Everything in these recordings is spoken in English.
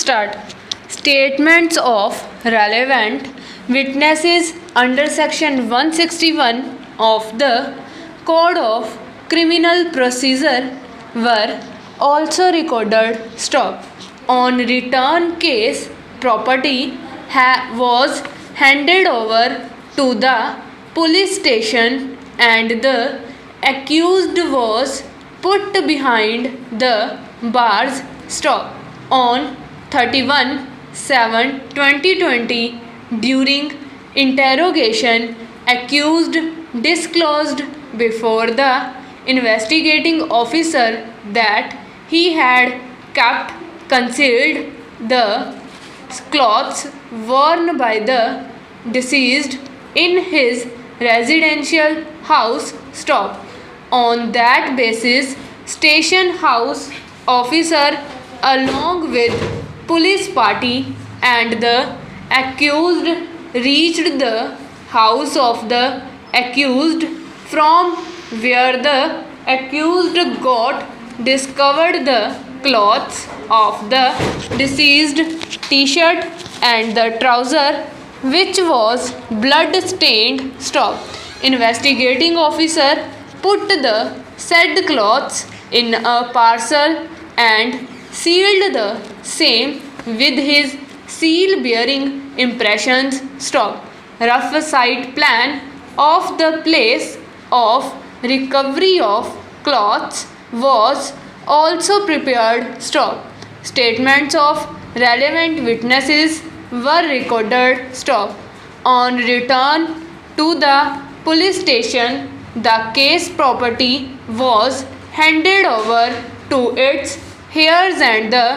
Start. Statements of relevant witnesses under section 161 of the Code of Criminal Procedure were also recorded. Stop. On return case, property was handed over to the police station and the accused was put behind the bars. Stop. On 31/7/2020, during interrogation, accused disclosed before the investigating officer that he had kept concealed the clothes worn by the deceased in his residential house. Stop. On that basis, station house officer along with police party and the accused reached the house of the accused, from where the accused got discovered the clothes of the deceased, t-shirt and the trouser which was blood stained. Stop. Investigating officer put the said clothes in a parcel and sealed the same with his seal bearing impressions. Stop. Rough site plan of the place of recovery of clothes was also prepared. Stop. Statements of relevant witnesses were recorded. Stop. On return to the police station, the case property was handed over to its heirs and the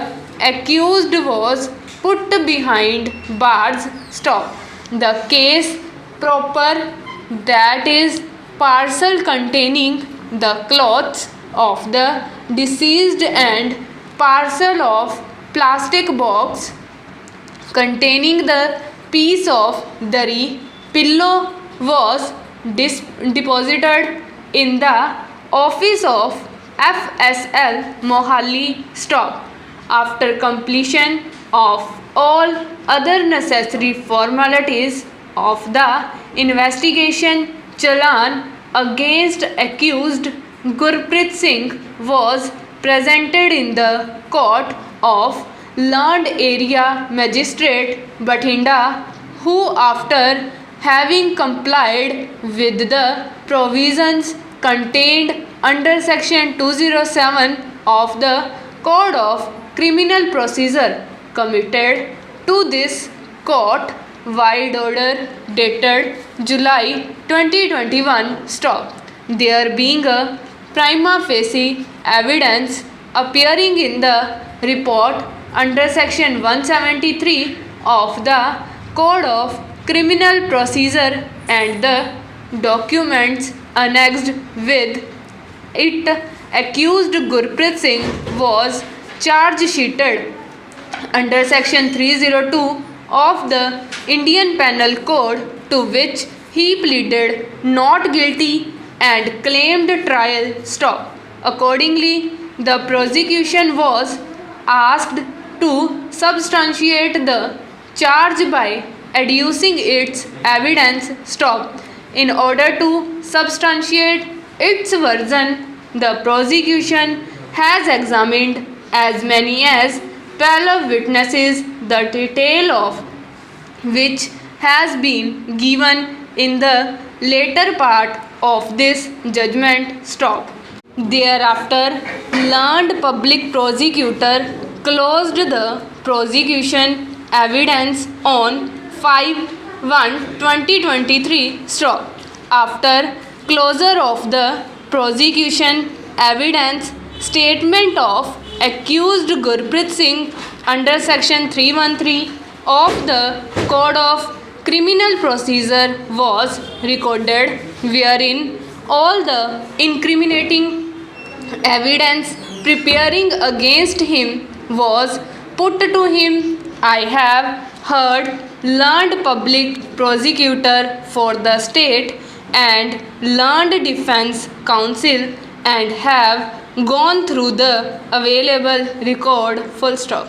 accused was put behind bars. Stop. The case proper, that is parcel containing the clothes of the deceased and parcel of plastic box containing the piece of dari pillow was deposited in the office of FSL Mohali. Stop. After completion of all other necessary formalities of the investigation, challan against accused Gurpreet Singh was presented in the court of Land Area Magistrate Bathinda, who after having complied with the provisions contained under section 207 of the Code of Criminal Procedure, committed to this court wide order dated July 2021. Stop. There being a prima facie evidence appearing in the report under section 173 of the Code of Criminal Procedure and the documents annexed with it, accused Gurpreet Singh was charge sheeted under section 302 of the Indian Penal Code, to which he pleaded not guilty and claimed trial. Stop. Accordingly, the prosecution was asked to substantiate the charge by adducing its evidence. Stop. In order to substantiate its version, the prosecution has examined as many as 12 witnesses, the detail of which has been given in the later part of this judgment. Stop. Thereafter, Land Public Prosecutor closed the prosecution evidence on 5/1/2023. Stop. After closure of the prosecution evidence, statement of accused Gurpreet Singh under section 313 of the Code of Criminal Procedure was recorded, wherein all the incriminating evidence preparing against him was put to him. I have heard Land Public Prosecutor for the state and Land Defence Council and have gone through the available record. Full stop.